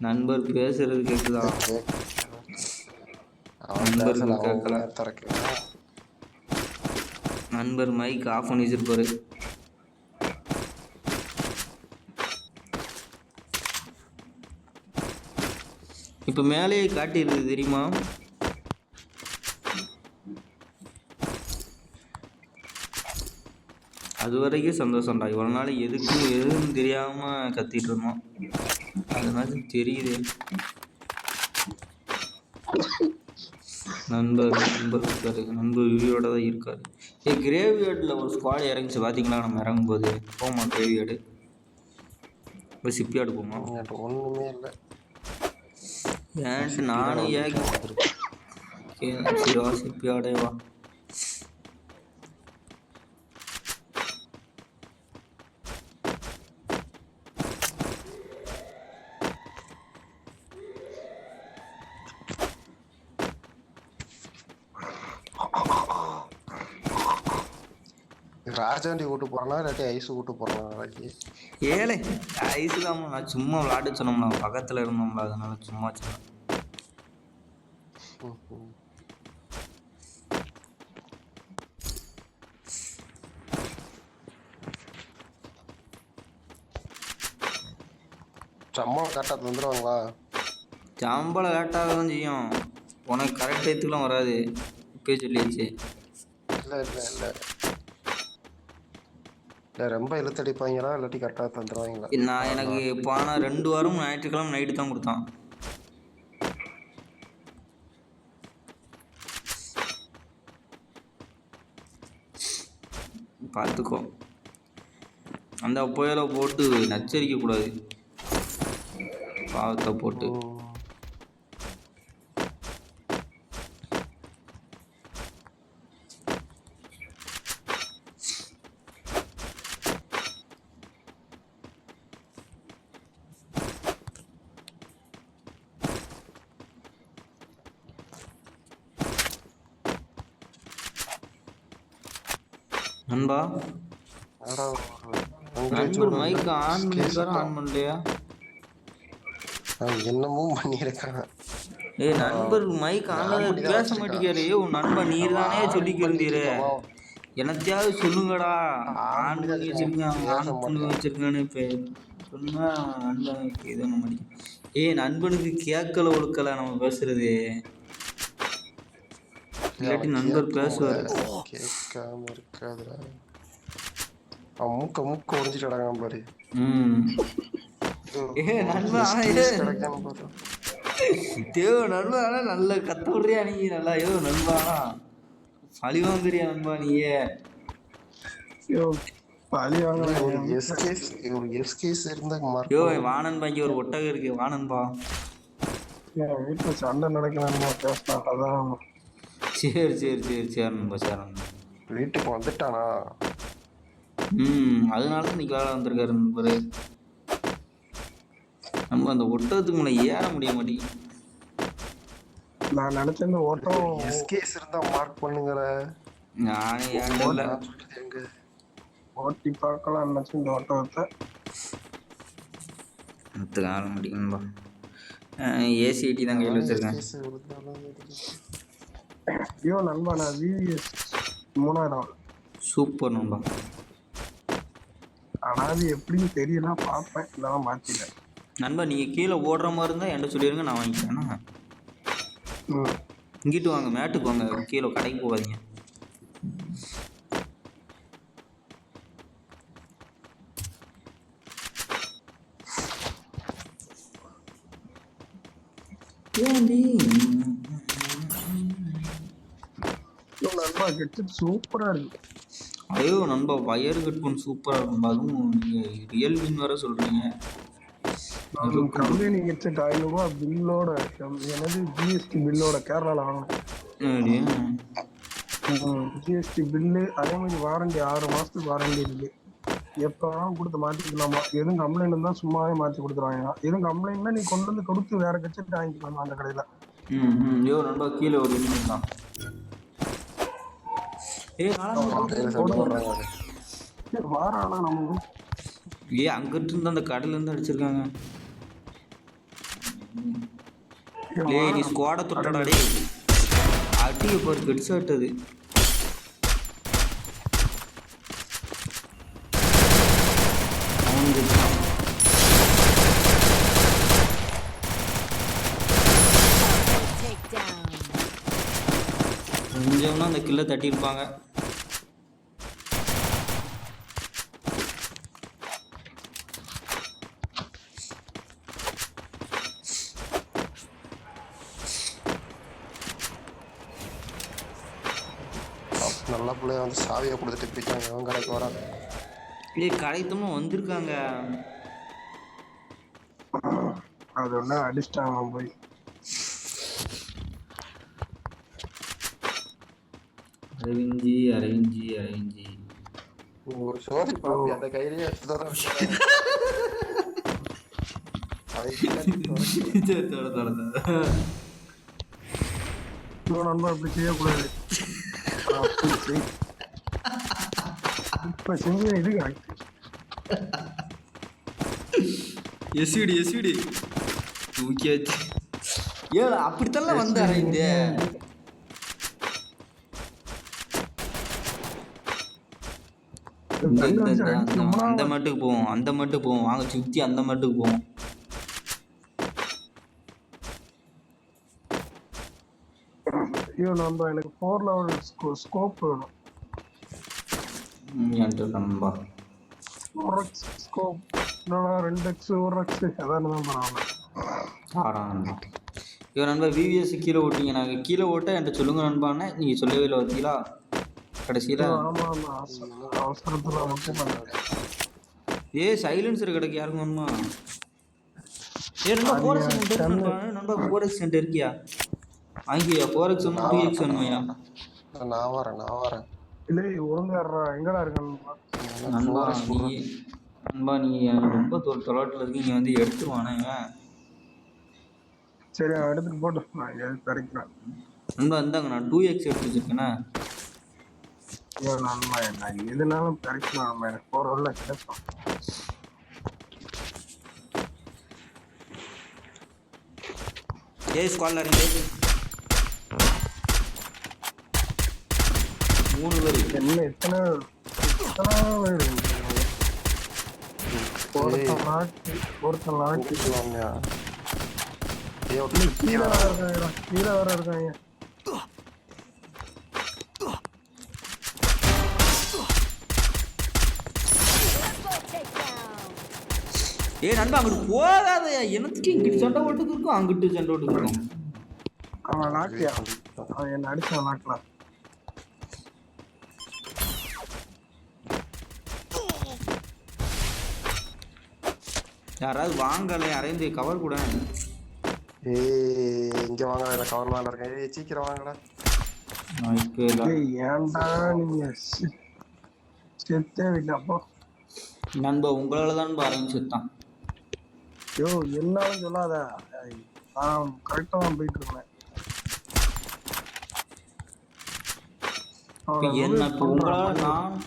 நண்பர் பேசுறது கேக்குதா? நண்பருக்கு கேட்கல. நண்பர் மைக் ஆஃப் பண்ணி வச்சிருப்பாரு. இப்ப மேலேயே காட்டிடுது தெரியுமா? அது வரைக்கும் சந்தோஷம்டா. இவ்வளோ நாள் எதுவும் தெரியாம கத்திட்டு இருந்தோம். அதனால தெரியுது. நண்பர் இருக்காரு. நண்பர் உயிரோட தான் இருக்காரு. கிரேவியார்டில் ஒரு ஸ்குவாட் இறங்கிச்சு பார்த்தீங்களா? நம்ம இறங்கும்போது போமா கிரேவியார்டு இப்போ ஷிப்யார்டு போமா? ஒன்றுமே இல்லை. ஏன்ட்டு நானும் சரி வா ஷிப்யார்டே வா. ராஜாண்டி கூட்டு போறனா இல்லாட்டி ஐஸ் கூட்டு போறனா? நாளைக்கு ஏழை ஐஸ் தான். நான் சும்மா விளாட சொன்னோம்ல, பக்கத்தில் இருந்தோம்ல, அதனால சும்மா சொன்னேன். சம்பளம் கரெக்டாக தந்துடுவாங்களா? சம்பளம் லேட்டாக தான் செய்யும். உனக்கு கரெக்ட் டயத்துக்குலாம் வராது. இப்போயே சொல்லிடுச்சு. இல்லை இல்லை இல்லை இல்லை ரொம்ப இழுத்தடிப்பாங்களா இல்லாட்டி கரெக்டாக தந்துடுவாங்களா? நான் எனக்கு போன 2 வாரம் ஞாயிற்றுக்கிழமை நைட்டு தான் கொடுத்தான். பார்த்துக்கோ, அந்த புயலை போட்டு நச்சரிக்க கூடாது, பாவத்தை போட்டு. நண்பா, நண்பர் மைக் ஆன் பண்ணிருக்காரா ஆன் பண்ணலையா? என்னமோ பண்ணியிருக்காங்க. நண்பர் மைக் ஆன்ல பேச மாட்டேங்காரு. உன் நண்பன் நீர் தானே சொல்லிக்கிறீரு, என்னத்தையாவது சொல்லுங்கடா. ஆன் பண்ணி வச்சிருக்கான், ஆன் பண்ணி வச்சிருக்கான்னு இப்போ சொன்னா நண்பனுக்கு இது பண்ண மாட்டேங்க. நண்பனுக்கு கேட்கல ஒழுக்கல நம்ம பேசுறது. இல்லாட்டி நண்பர் பேசுவாரு. கேட்காம இருக்காதுடா. மூக்க உறிஞ்சிட்டு பாரு. நண்பா ஆனா நல்ல கத்த விடுறியா நீ? நல்லா நண்பா பழி வாங்குறியா நண்பா நீயே? வானன்பா இங்க ஒரு ஒட்டகம் இருக்கு, வானன்பா. வீட்டுல சண்டை நடக்கணும். சரி சரி சரி சரி நண்பா, சரி நண்பா. வீட்டுக்கு வந்துட்டானா? அதனால இன்னைக்கு வேலை வந்திருக்காரு நண்பரு. நம்ம அந்த ஒட்டகத்துக்கு மேலே ஏற முடிய மாட்டேங்குது. நான் நினைச்சேன் ஓட்டம் எஸ்கேஸ் இருந்தா மார்க் பண்ணுங்கற. நானே ஏன்டல ஓட்டி பார்க்கலாம் நினைச்சேன் இந்த ஓட்டத்தை. ஆள முடியும்பா. ஏசிஐடி தான் கையில் வச்சிருக்கேன். ஐயோ நண்பா, நான் விவிஎஸ் 3000. சூப்பர் நண்பா. ஆனால் அது எப்படின்னு தெரியல, பார்ப்பேன். இதெல்லாம் மாற்றிட்டேன் நண்பா. நீங்கள் கீழே ஓடுற மாதிரி இருந்தால் என்கிட்ட சொல்லிடுங்க, நான் வாங்கிக்கிறேன்னா. இங்கிட்டு வாங்க, மேட்டுக்கு வாங்க, கீழே கடைக்கு போகாதீங்க. நண்பா ஹெட்செட் சூப்பரா இருக்கு. ஐயோ நண்பா, வயர் ஹெட்ஃபோன் சூப்பரா இருக்கும். அதுவும் நீங்க ரியல்மின்னு வேற சொல்றீங்க. கம்பெனி ஹெட்செட் 500 ரூபா பில்லோட, எனது ஜிஎஸ்டி பில்லோட கேரளால வாங்கினேன். ஜிஎஸ்டி பில்லு, அதே மாதிரி வாரண்டி 6 மாசத்துக்கு வாரண்டி இருக்கு. எப்போ வேணாலும் கொடுத்து மாற்றிக்கலாமா? எதுவும் கம்ப்ளைண்ட் இருந்தால் சும்மாவே மாற்றி கொடுத்துருவாங்க. எதுவும் கம்ப்ளைண்ட்னா நீ கொண்டு வந்து கொடுத்து வேற ஹெட்செட் வாங்கிக்கலாமா அந்த கடையில். ஐயோ நண்பா, கீழே ஒரு நிமிஷம் தான். அங்கிட்டு இருந்து அந்த கடல்ல இருந்து அடிச்சிருக்காங்க. டேய் நீ ஸ்குவாட தொட்டடா டேய். அடிய பாரு ஹெட் ஷாட் அது. அவனுக்கு கொஞ்சம்னா அந்த கில்லை தட்டியிருப்பாங்க. நல்ல பிள்ளைய வந்து சாவியை கொடுத்துட்டு போயிட்டாங்க. அவன் கடைக்கு வரான். இல்லையே கடைத்தமும் வந்திருக்காங்க. அது ஒண்ணு அடிச்சிட்டாங்க போய். அரவிஞ்சி ஒரு சோதி பாப்பி அந்த கையிலேயே எடுத்துதான் நண்பா இப்படி செய்யக்கூடாது. இப்ப செஞ்ச இது எஸ்விடி தூக்கியாச்சு. ஏன் அப்படித்தான் வந்தார இந்த அந்த மட்டுக்கு போவோம் வாங்க சுத்தி அந்த மட்டுக்கு போவோம். ஐயோ நண்பா எனக்கு 4 லெவல் ஸ்கோப் வேணும். நண்பா 4x ஸ்கோப் இல்லைனா 2x 1x அதான் தான் பரவாயில்ல. ஐயோ நண்பா விவிஎஸ் கீழே ஓட்டிங்க. நாங்கள் கீழே ஓட்ட என்கிட்ட சொல்லுங்க நண்பான்னு நீங்கள் சொல்லவே இல்லை பார்த்தீங்களா கடைசியில். ஏ சைலன்சர் கிடைக்கு யாருங்க வேணுமா? ஏ நண்பா 4x நண்பா 4x சென்ட் இருக்கியா? வாங்கியா 4x ஒன்று 2x வேணுமையா? நான் வரேன். இல்லை ஒழுங்கா எங்கடா இருக்கு நண்பா நீ ரொம்ப தொலைட்டில் இருக்கீங்க வந்து எடுத்துருவானேங்க. சரி எடுத்துட்டு போட்டு நான் கிடைக்கிறேன். நண்பா இருந்தாங்க நான் 2x எடுத்து வச்சிருக்கேண்ணா. நண்பா என்ன எதுனாலும் கிடைக்கலாம். எனக்கு போறோம்ல கிடைக்கும். ஏய் ஸ்குவாட்ல இருந்து 3 பேர் என்ன எத்தனை ஒருத்தன் நாட்டு கீழே வர இருக்காங்க. ஏ நண்பா அங்கிட்டு போகாதயா. என்னத்துக்கு இங்கிட்டு சண்டை ஓட்டுக்கு இருக்கும் அங்கிட்டு சண்டை ஓட்டுக்கு இருக்கும். அவன் நாட்டியா அவன் என்ன அடிச்சான் நாட்டலாம். யாராவது வாங்கலை அரேந்து கவர் கூட. இங்க வாங்க கவர் மேல இருக்கேன். சீக்கிரம் வாங்கடா. ஏன்டா நீங்க செத்தே விட்டப்போ நண்பா உங்களால தான் அரேஞ்ச் செத்தான். யோ என்னாலும் சொல்லாத. நான் கரெக்டா தான் போயிட்டு இருக்கேன். என்ன உங்களால நான்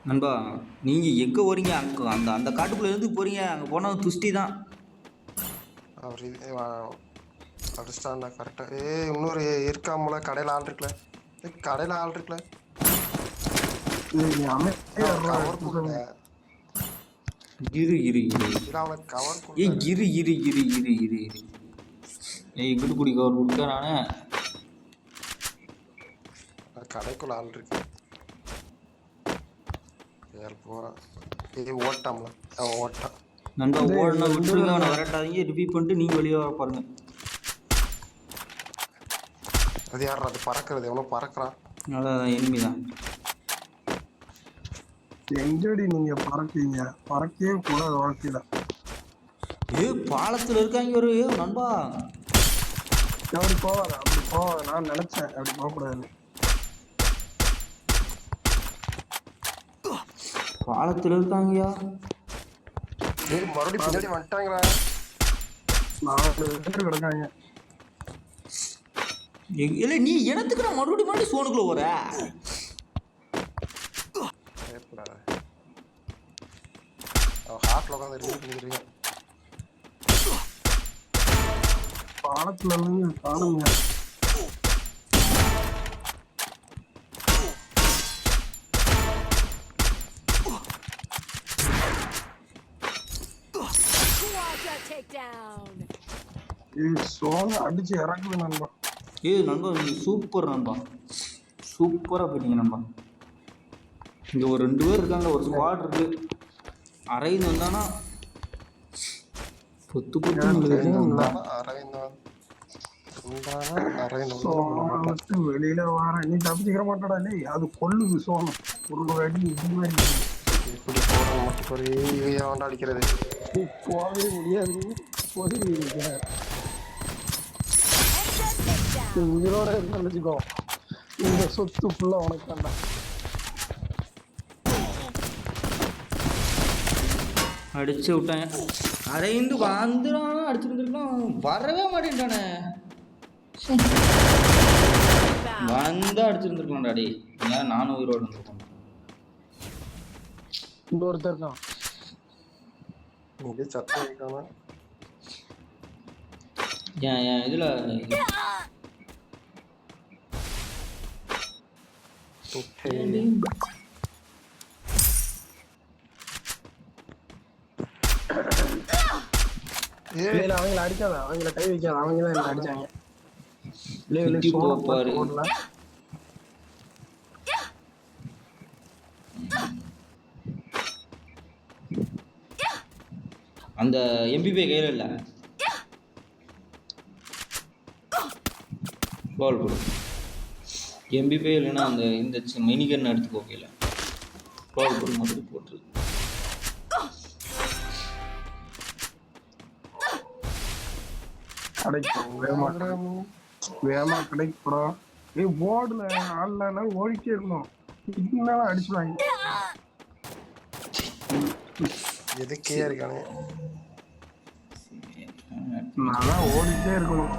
நண்பா நீங்க எங்க போறீங்க? அங்க அந்த காட்டுக்குள்ள இருந்து போறீங்க. அங்க போனா துஷ்டி தான். கரெக்டா. இன்னொரு இருக்காமல கடையில ஆள் இருக்குல்ல. இரு இங்கிட்டு குடி கவர் கொடுக்க நானே கடைக்குள்ள ஆள் இருக்கு. போறான் ஓட்டாம்ல அவன் ஓட்டான். நண்பா ஓடனா விட்டுருங்க. அவனை விரட்டாதீங்க. ரிப்பீட் பண்ணிட்டு நீங்க வெளியே வர பாருங்க. அது யார் அது பறக்கிறது? எவனோ பறக்கிறான். அதான் எனிமிதான். எங்கடி நீங்க பறக்கீங்க? பறக்கவே கூடாது வாழ்க்கையில. பாலத்துல இருக்காங்க ஒரு நண்பா. அப்படி போவாத. நான் நினைச்சேன் அப்படி போகக்கூடாது. பாலத்துல இருக்காங்கயா. ஏய் மறுபடியும் பின்னாடி வந்துட்டாங்கடா. 4 பேர் கிடக்காங்க. இல்லை நீ எனத்துக்கு நான் மறுபடியும் சோனுக்குள்ள போற ஹார்ட்ல உட்காந்து பண்ணிக்கிறீங்க. பாலத்துல இருந்து காணுங்க. சோனை அடிச்சு இறக்குது நண்பா. நண்பா சூப்பர் நண்பா, சூப்பராக போயிட்டீங்க நண்பா. இங்கே ஒரு 2 பேர் இருக்காங்க, ஒரு ஸ்குவாட் இருக்கு. அரவிந்த் வந்தானா பொத்து பொத்து வெளியில வர நீ தப்பிச்சுக்கிற மாட்டடா. இல்லையே அது கொல்லுது சோனம். ஒரு அடி இது மாதிரி எப்படி போறோம் ஒரே அடிக்கிறது போகவே முடியாது. உயிரோட இருந்தா வச்சுக்கோ, இந்த சொத்து ஃபுல்லா உனக்கு தாண்டா. அடிச்சு விட்டாங்க. அரவிந்து வந்துடானா அடிச்சுருந்துருக்கலாம், வரவே மாட்டேன்டானே. வந்தா அடிச்சிருந்துருக்கலாம் டாடி, நானும் உயிரோடு இருந்திருக்கேன். இன்னொருத்தர் இருக்கான் சத்தம் வைக்காம ஏன் இதுல அவங்கள அடிக்காத, அவங்கள கை வைக்காத, அவங்க தான் என்ன அடிச்சாங்க. அந்த எம்பிபி கையில் இல்லை, பால் போடு. எம்பிபி இல்லைன்னா அந்த இந்த மினிகன் எடுத்து போகல, பால் போடு மாதிரி போட்டு. வேமா கடைக்கு போறோம். ஓடல ஆடல ஓடிட்டே இருக்கணும். இதுனால அடிச்சுவாங்க. எதுக்கே இருக்கானே, நான் ஓடிட்டே இருக்கணும்.